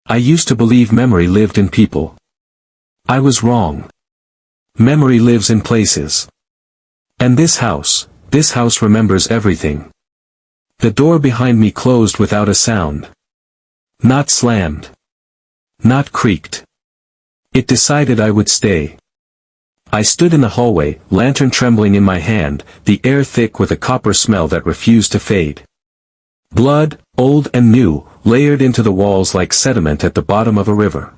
I used to believe memory lived in people. I was wrong. Memory lives in places. And this house remembers everything. The door behind me closed without a sound. Not slammed. Not creaked. It decided I would stay. I stood in the hallway, lantern trembling in my hand, the air thick with a copper smell that refused to fade. Blood, old and new, layered into the walls like sediment at the bottom of a river.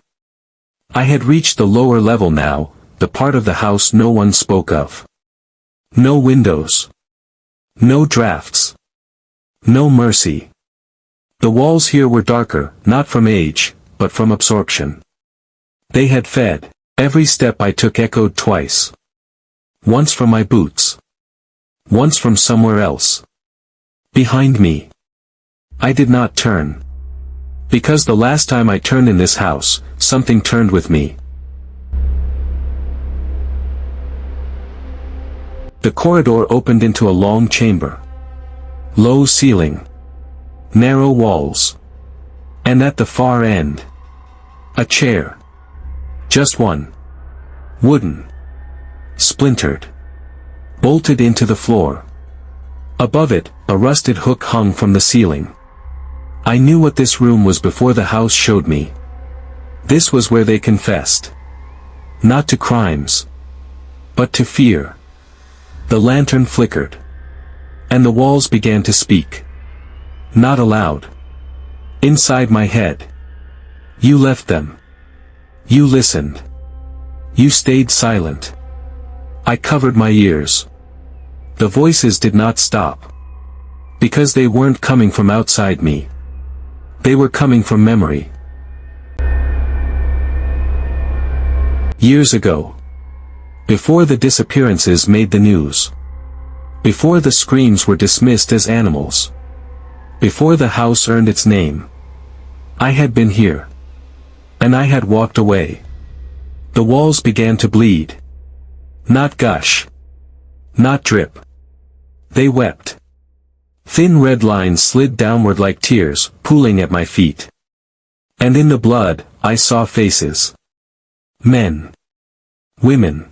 I had reached the lower level now, the part of the house no one spoke of. No windows. No drafts. No mercy. The walls here were darker, not from age, but from absorption. They had fed. Every step I took echoed twice. Once from my boots. Once from somewhere else. Behind me. I did not turn. Because the last time I turned in this house, something turned with me. The corridor opened into a long chamber. Low ceiling. Narrow walls. And at the far end. A chair. Just one. Wooden. Splintered. Bolted into the floor. Above it, a rusted hook hung from the ceiling. I knew what this room was before the house showed me. This was where they confessed. Not to crimes. But to fear. The lantern flickered. And the walls began to speak. Not aloud. Inside my head. You left them. You listened. You stayed silent. I covered my ears. The voices did not stop. Because they weren't coming from outside me. They were coming from memory. Years ago. Before the disappearances made the news. Before the screams were dismissed as animals. Before the house earned its name. I had been here. And I had walked away. The walls began to bleed. Not gush. Not drip. They wept. Thin red lines slid downward like tears, pooling at my feet. And in the blood, I saw faces. Men. Women.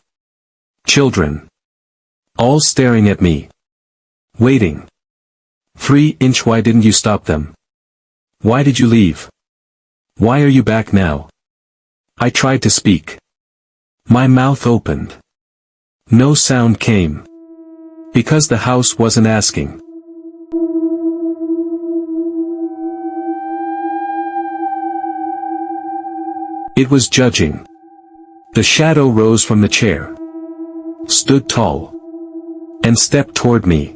Children. All staring at me. Waiting. 3-inch, why didn't you stop them? Why did you leave? Why are you back now? I tried to speak. My mouth opened. No sound came. Because the house wasn't asking. It was judging. The shadow rose from the chair. Stood tall. And stepped toward me.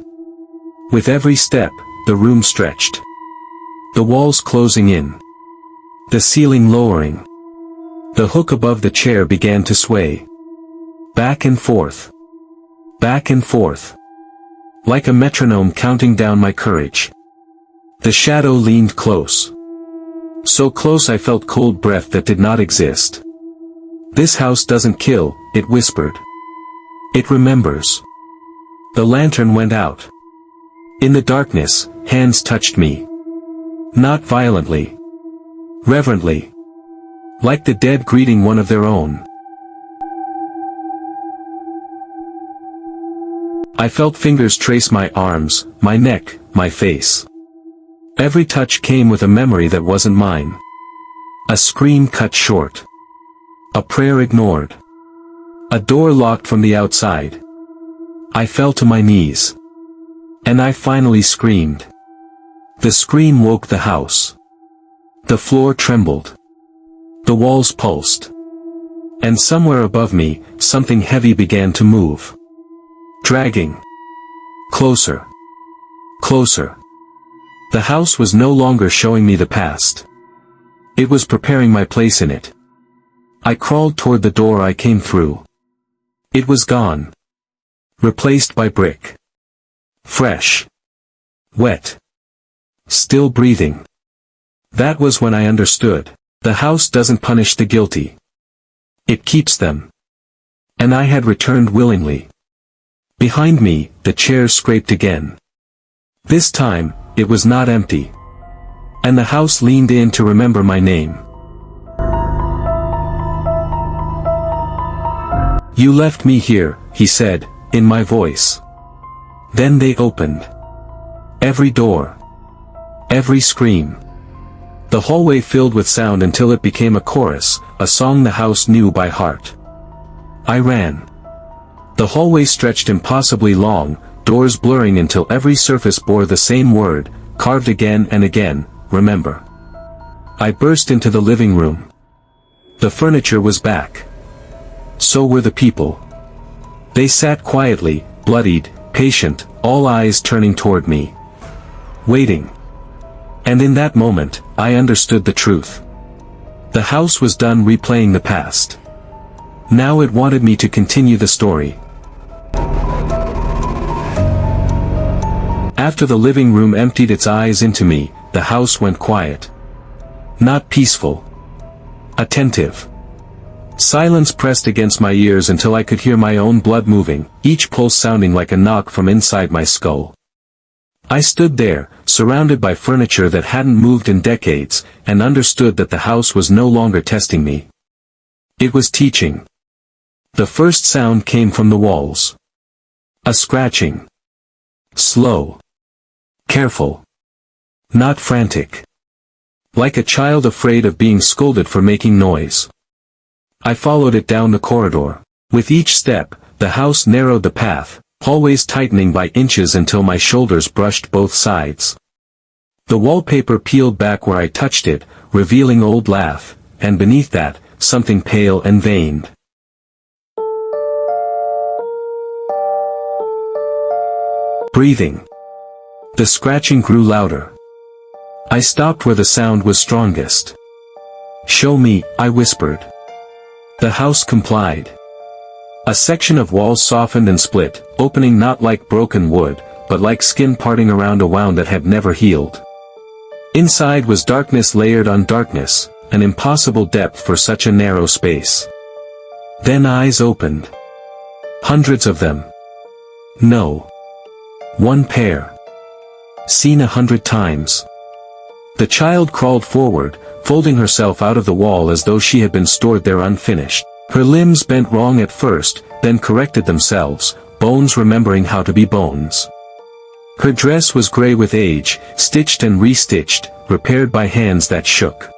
With every step, the room stretched. The walls closing in. The ceiling lowering. The hook above the chair began to sway. Back and forth. Back and forth. Like a metronome counting down my courage. The shadow leaned close. So close I felt cold breath that did not exist. This house doesn't kill, it whispered. It remembers. The lantern went out. In the darkness, hands touched me. Not violently. Reverently. Like the dead greeting one of their own. I felt fingers trace my arms, my neck, my face. Every touch came with a memory that wasn't mine. A scream cut short. A prayer ignored. A door locked from the outside. I fell to my knees. And I finally screamed. The scream woke the house. The floor trembled. The walls pulsed. And somewhere above me, something heavy began to move. Dragging. Closer. Closer. The house was no longer showing me the past. It was preparing my place in it. I crawled toward the door I came through. It was gone. Replaced by brick. Fresh. Wet. Still breathing. That was when I understood. The house doesn't punish the guilty. It keeps them. And I had returned willingly. Behind me, the chairs scraped again. This time, it was not empty. And the house leaned in to remember my name. "You left me here," he said, in my voice. Then they opened. Every door. Every scream. The hallway filled with sound until it became a chorus, a song the house knew by heart. I ran. The hallway stretched impossibly long, doors blurring until every surface bore the same word, carved again and again, remember. I burst into the living room. The furniture was back. So were the people. They sat quietly, bloodied, patient, all eyes turning toward me. Waiting. And in that moment, I understood the truth. The house was done replaying the past. Now it wanted me to continue the story. After the living room emptied its eyes into me, the house went quiet. Not peaceful. Attentive. Silence pressed against my ears until I could hear my own blood moving, each pulse sounding like a knock from inside my skull. I stood there, surrounded by furniture that hadn't moved in decades, and understood that the house was no longer testing me. It was teaching. The first sound came from the walls. A scratching. Slow. Careful. Not frantic. Like a child afraid of being scolded for making noise. I followed it down the corridor. With each step, the house narrowed the path, hallways tightening by inches until my shoulders brushed both sides. The wallpaper peeled back where I touched it, revealing old lath, and beneath that, something pale and veined. Breathing. The scratching grew louder. I stopped where the sound was strongest. "Show me," I whispered. The house complied. A section of walls softened and split, opening not like broken wood, but like skin parting around a wound that had never healed. Inside was darkness layered on darkness, an impossible depth for such a narrow space. Then eyes opened. Hundreds of them. No. One pair. Seen 100 times. The child crawled forward, folding herself out of the wall as though she had been stored there unfinished. Her limbs bent wrong at first, then corrected themselves, bones remembering how to be bones. Her dress was gray with age, stitched and restitched, repaired by hands that shook.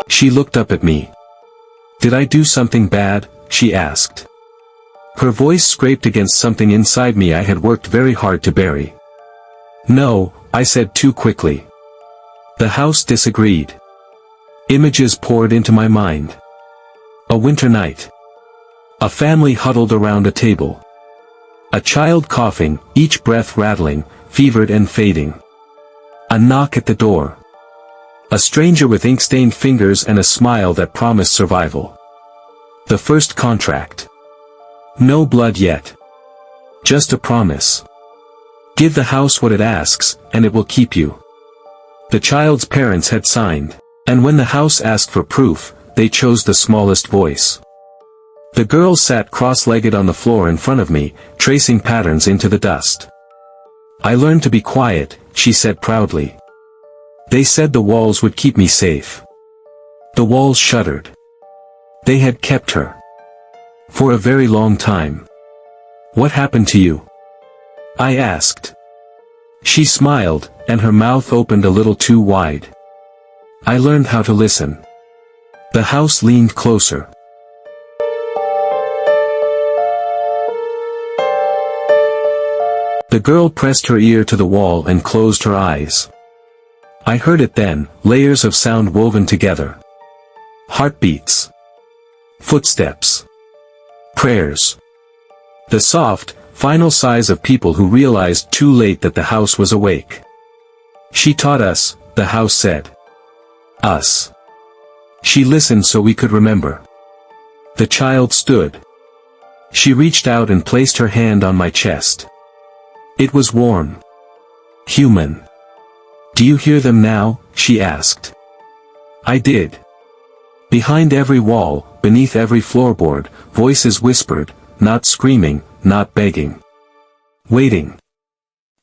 She looked up at me. "Did I do something bad?" she asked. Her voice scraped against something inside me I had worked very hard to bury. "No," I said too quickly. The house disagreed. Images poured into my mind. A winter night. A family huddled around a table. A child coughing, each breath rattling, fevered and fading. A knock at the door. A stranger with ink-stained fingers and a smile that promised survival. The first contract. No blood yet. Just a promise. Give the house what it asks, and it will keep you. The child's parents had signed, and when the house asked for proof, they chose the smallest voice. The girl sat cross-legged on the floor in front of me, tracing patterns into the dust. "I learned to be quiet," she said proudly. "They said the walls would keep me safe." The walls shuddered. They had kept her. For a very long time. "What happened to you?" I asked. She smiled, and her mouth opened a little too wide. "I learned how to listen." The house leaned closer. The girl pressed her ear to the wall and closed her eyes. I heard it then, layers of sound woven together. Heartbeats. Footsteps. Prayers. The soft, final sighs of people who realized too late that the house was awake. "She taught us," the house said. Us. She listened so we could remember. The child stood. She reached out and placed her hand on my chest. It was warm. Human. "Do you hear them now?" she asked. I did. Behind every wall, beneath every floorboard, voices whispered, not screaming, not begging. Waiting.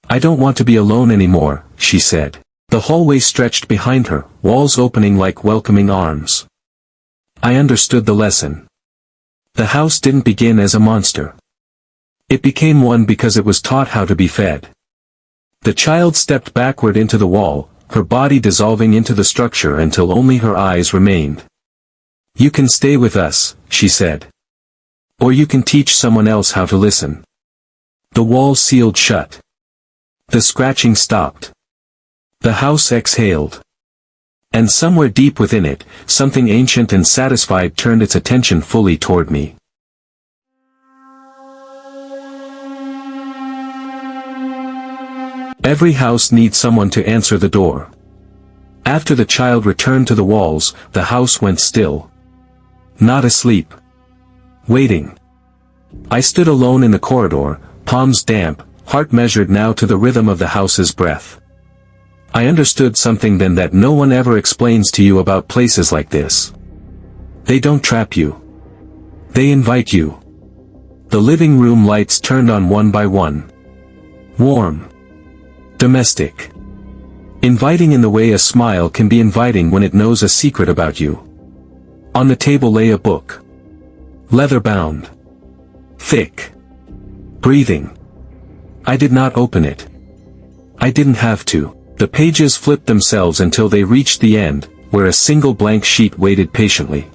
I don't want to be alone anymore, she said. The hallway stretched behind her, walls opening like welcoming arms. I understood the lesson. The house didn't begin as a monster. It became one because it was taught how to be fed. The child stepped backward into the wall, her body dissolving into the structure until only her eyes remained. You can stay with us, she said. Or you can teach someone else how to listen. The wall sealed shut. The scratching stopped. The house exhaled. And somewhere deep within it, something ancient and satisfied turned its attention fully toward me. Every house needs someone to answer the door. After the child returned to the walls, the house went still. Not asleep. Waiting. I stood alone in the corridor, palms damp, heart measured now to the rhythm of the house's breath. I understood something then that no one ever explains to you about places like this. They don't trap you. They invite you. The living room lights turned on one by one. Warm. Domestic. Inviting in the way a smile can be inviting when it knows a secret about you. On the table lay a book. Leather-bound. Thick. Breathing. I did not open it. I didn't have to. The pages flipped themselves until they reached the end, where a single blank sheet waited patiently.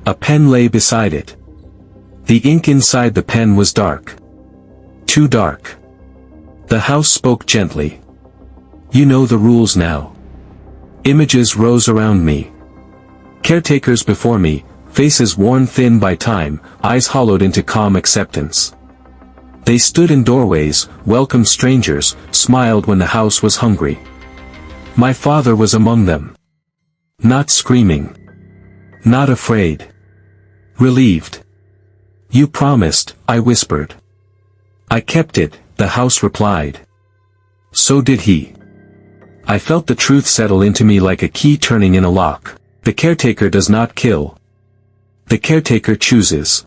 A pen lay beside it. The ink inside the pen was dark. Too dark. The house spoke gently. You know the rules now. Images rose around me. Caretakers before me, faces worn thin by time, eyes hollowed into calm acceptance. They stood in doorways, welcomed strangers, smiled when the house was hungry. My father was among them. Not screaming. Not afraid. Relieved. You promised, I whispered. I kept it, the house replied. So did he. I felt the truth settle into me like a key turning in a lock. The caretaker does not kill. The caretaker chooses.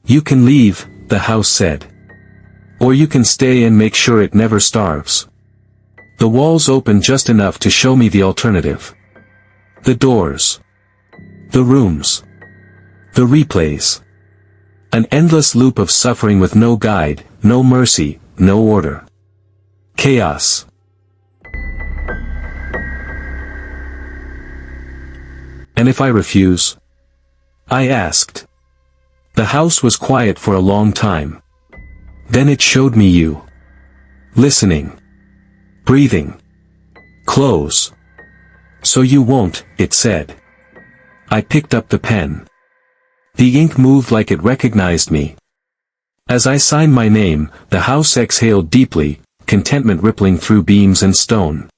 You can leave, the house said. Or you can stay and make sure it never starves. The walls opened just enough to show me the alternative. The doors. The rooms. The replays. An endless loop of suffering with no guide, no mercy, no order. Chaos. And if I refuse? I asked. The house was quiet for a long time. Then it showed me you. Listening. Breathing. Close. So you won't, it said. I picked up the pen. The ink moved like it recognized me. As I signed my name, the house exhaled deeply, contentment rippling through beams and stone.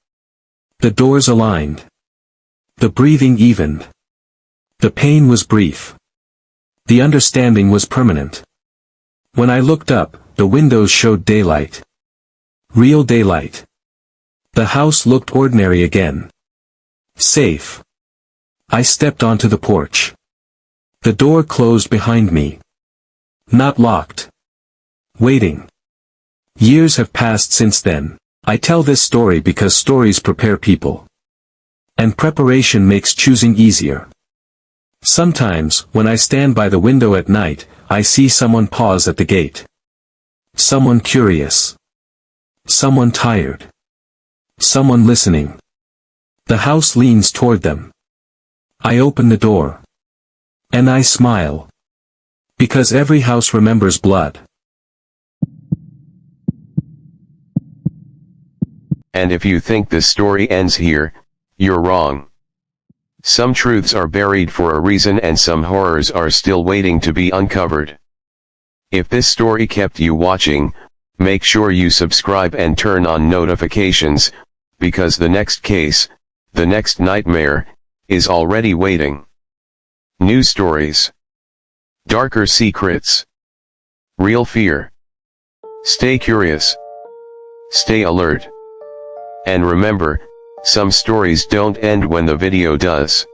The doors aligned. The breathing evened. The pain was brief. The understanding was permanent. When I looked up, the windows showed daylight. Real daylight. The house looked ordinary again. Safe. I stepped onto the porch. The door closed behind me. Not locked. Waiting. Years have passed since then. I tell this story because stories prepare people. And preparation makes choosing easier. Sometimes, when I stand by the window at night, I see someone pause at the gate. Someone curious. Someone tired. Someone listening. The house leans toward them. I open the door. And I smile. Because every house remembers blood. And if you think this story ends here, you're wrong. Some truths are buried for a reason and some horrors are still waiting to be uncovered. If this story kept you watching, make sure you subscribe and turn on notifications, because the next case, the next nightmare, is already waiting. New stories. Darker secrets. Real fear. Stay curious. Stay alert. And remember, some stories don't end when the video does.